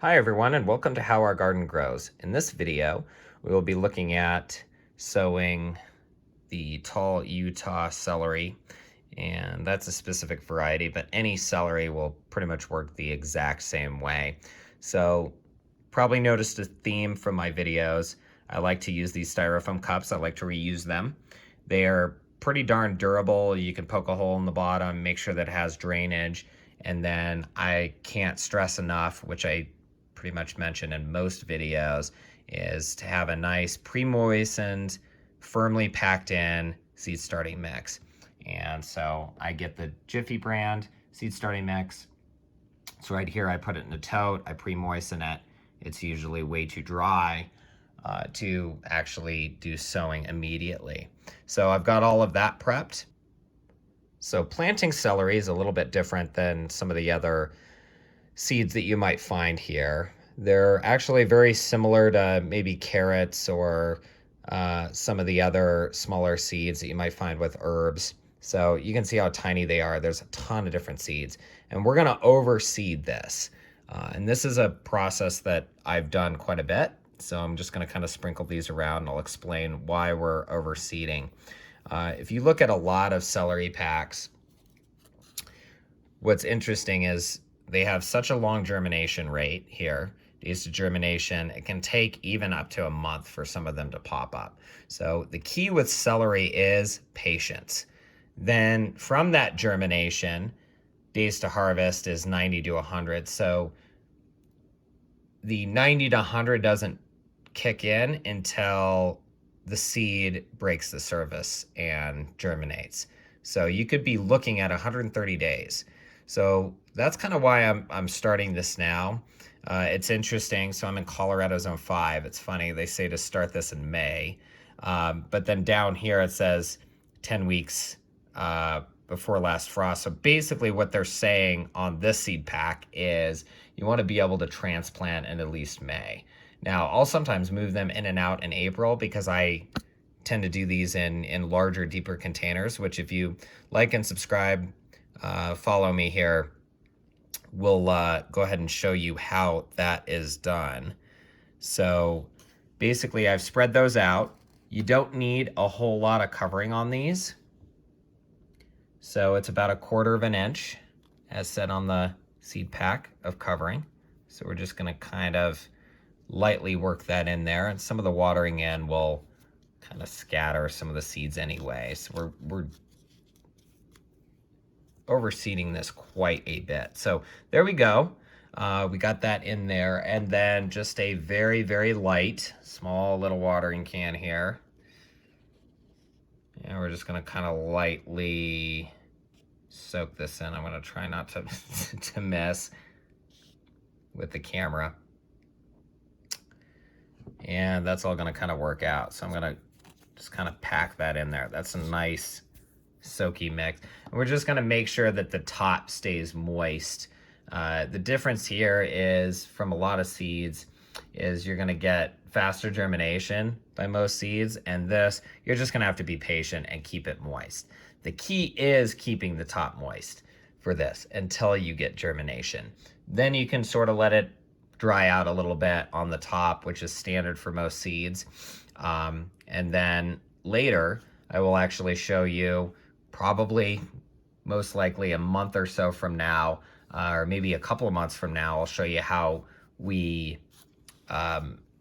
Hi everyone, and welcome to How Our Garden Grows. In this video, we will be looking at sowing the tall Utah celery, and that's a specific variety, but any celery will pretty much work the exact same way. So probably noticed a theme from my videos. I like to use these styrofoam cups. I like to reuse them. They are pretty darn durable. You can poke a hole in the bottom, make sure that it has drainage, and then I can't stress enough, which I pretty much mention in most videos, is to have a nice pre-moistened, firmly packed in seed starting mix. And so I get the Jiffy brand seed starting mix. So right here I put it in a tote, I pre-moisten it. It's usually way too dry to actually do sowing immediately. So I've got all of that prepped. So planting celery is a little bit different than some of the other seeds that you might find here. They're actually very similar to maybe carrots or some of the other smaller seeds that you might find with herbs. So you can see how tiny they are. There's a ton of different seeds. And we're gonna overseed this. And this is a process that I've done quite a bit. So I'm just gonna kind of sprinkle these around and I'll explain why we're overseeding. If you look at a lot of celery packs, what's interesting is they have such a long germination rate here. Days to germination, it can take even up to a month for some of them to pop up. So the key with celery is patience. Then from that germination, days to harvest is 90 to 100. So the 90 to 100 doesn't kick in until the seed breaks the surface and germinates. So you could be looking at 130 days. So that's kind of why I'm starting this now. It's interesting. So I'm in Colorado Zone 5. It's funny, they say to start this in May. But then down here it says 10 weeks before last frost. So basically what they're saying on this seed pack is you want to be able to transplant in at least May. Now, I'll sometimes move them in and out in April because I tend to do these in larger, deeper containers, which if you like and subscribe, follow me here, we'll go ahead and show you how that is done. So basically I've spread those out. You don't need a whole lot of covering on these. So it's about 1/4 of an inch, as said on the seed pack, of covering. So we're just gonna kind of lightly work that in there, and some of the watering in will kind of scatter some of the seeds anyway. So we're overseeding this quite a bit. So there we go. We got that in there, and then just a very, very light, small little watering can here. And we're just gonna kind of lightly soak this in. I'm gonna try not to, to mess with the camera. And that's all gonna kind of work out. So I'm gonna just kind of pack that in there. That's a nice soaky mix. And we're just gonna make sure that the top stays moist. The difference here is from a lot of seeds is you're gonna get faster germination by most seeds, and this, you're just gonna have to be patient and keep it moist. The key is keeping the top moist for this until you get germination. Then you can sort of let it dry out a little bit on the top, which is standard for most seeds. And then later, I will actually show you, probably most likely a month or so from now, or maybe a couple of months from now, I'll show you how we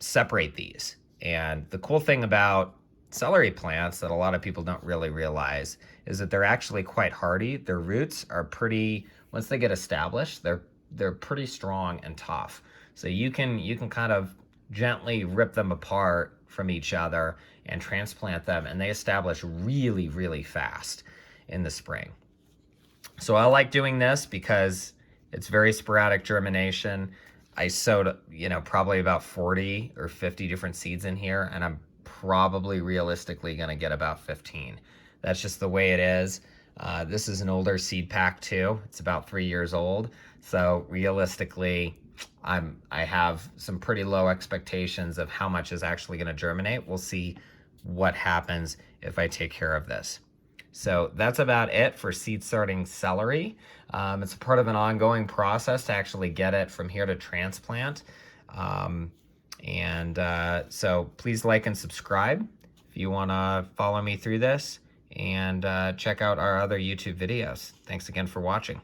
separate these. And the cool thing about celery plants that a lot of people don't really realize is that they're actually quite hardy. Their roots are pretty, once they get established, they're pretty strong and tough. So you can kind of gently rip them apart from each other and transplant them, and they establish really, really fast in the spring. So I like doing this because it's very sporadic germination. I sowed, probably about 40 or 50 different seeds in here, and I'm probably realistically gonna get about 15. That's just the way it is. This is an older seed pack too. It's about 3 years old. So realistically, I have some pretty low expectations of how much is actually gonna germinate. We'll see what happens if I take care of this. So that's about it for seed starting celery. It's a part of an ongoing process to actually get it from here to transplant. So please like and subscribe if you want to follow me through this, and check out our other YouTube videos. Thanks again for watching.